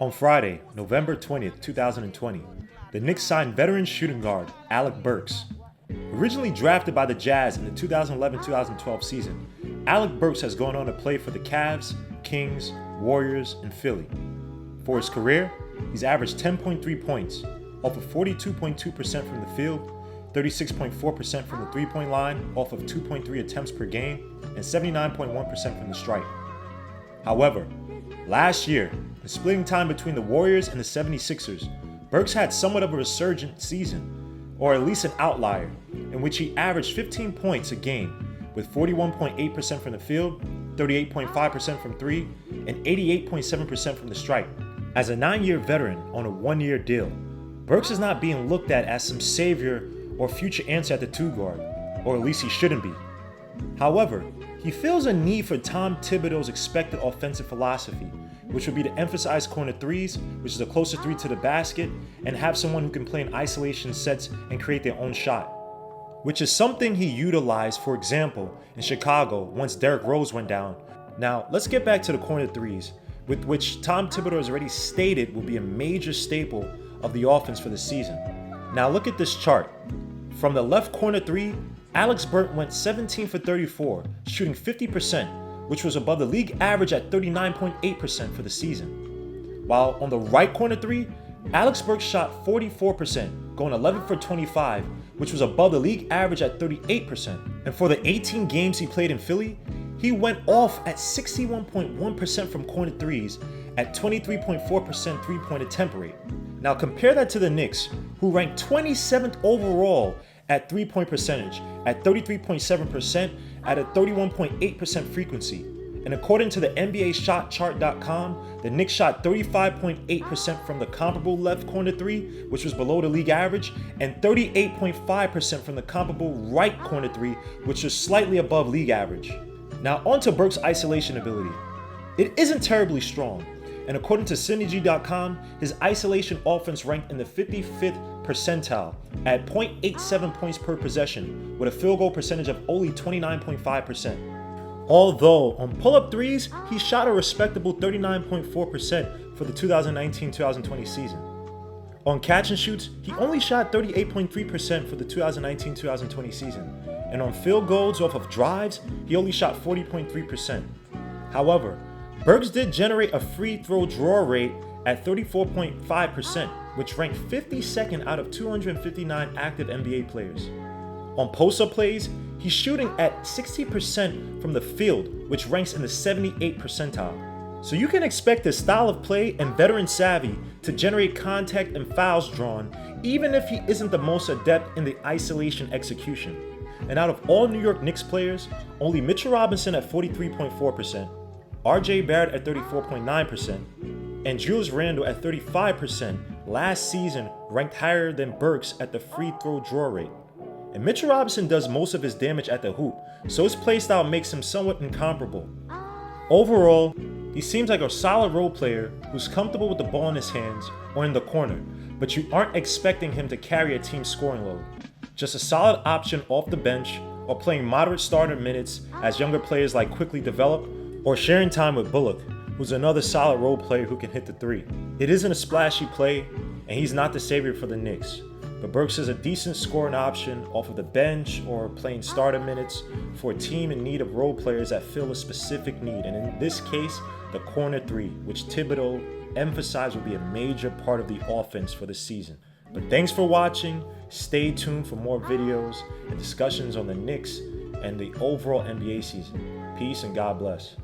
On Friday, November 20th, 2020, the Knicks signed veteran shooting guard Alec Burks. Originally drafted by the Jazz in the 2011-2012 season, Alec Burks has gone on to play for the Cavs, Kings, Warriors, and Philly. For his career, he's averaged 10.3 points, off of 42.2% from the field, 36.4% from the three-point line, off of 2.3 attempts per game, and 79.1% from the stripe. However, last year, in splitting time between the Warriors and the 76ers, Burks had somewhat of a resurgent season, or at least an outlier, in which he averaged 15 points a game, with 41.8% from the field, 38.5% from three, and 88.7% from the stripe. As a 9-year veteran on a 1-year deal, Burks is not being looked at as some savior or future answer at the two guard, or at least he shouldn't be. However, he feels a need for Tom Thibodeau's expected offensive philosophy, which would be to emphasize corner threes, which is the closest three to the basket, and have someone who can play in isolation sets and create their own shot, which is something he utilized, for example, in Chicago once Derrick Rose went down. Now, let's get back to the corner threes, with which Tom Thibodeau has already stated will be a major staple of the offense for the season. Now look at this chart. From the left corner three, Alec Burks went 17 for 34, shooting 50%, which was above the league average at 39.8% for the season. While on the right corner three, Alec Burks shot 44%, going 11 for 25, which was above the league average at 38%. And for the 18 games he played in Philly, he went off at 61.1% from corner threes at 23.4% three-point attempt rate. Now compare that to the Knicks, who ranked 27th overall at three-point percentage at 33.7% at a 31.8% frequency. And according to the NBA ShotChart.com, the Knicks shot 35.8% from the comparable left corner three, which was below the league average, and 38.5% from the comparable right corner three, which was slightly above league average. Now onto Burks' isolation ability. It isn't terribly strong, and according to Synergy.com, his isolation offense ranked in the 55th percentile at 0.87 points per possession, with a field goal percentage of only 29.5%. Although on pull-up threes, he shot a respectable 39.4% for the 2019-2020 season. On catch and shoots, he only shot 38.3% for the 2019-2020 season. And on field goals off of drives, he only shot 40.3%. However, Burks did generate a free throw draw rate at 34.5%, which ranked 52nd out of 259 active NBA players. On post-up plays, he's shooting at 60% from the field, which ranks in the 78th percentile. So you can expect his style of play and veteran savvy to generate contact and fouls drawn, even if he isn't the most adept in the isolation execution. And out of all New York Knicks players, only Mitchell Robinson at 43.4%, RJ Barrett at 34.9%, and Julius Randle at 35% last season ranked higher than Burks at the free throw draw rate. And Mitchell Robinson does most of his damage at the hoop, so his playstyle makes him somewhat incomparable. Overall, he seems like a solid role player who's comfortable with the ball in his hands or in the corner, but you aren't expecting him to carry a team's scoring load. Just a solid option off the bench or playing moderate starter minutes as younger players like quickly develop, or sharing time with Bullock, who's another solid role player who can hit the three. It isn't a splashy play, and he's not the savior for the Knicks, but Burks is a decent scoring option off of the bench or playing starter minutes for a team in need of role players that fill a specific need, and in this case, the corner three, which Thibodeau emphasized will be a major part of the offense for the season. But thanks for watching. Stay tuned for more videos and discussions on the Knicks and the overall NBA season. Peace and God bless.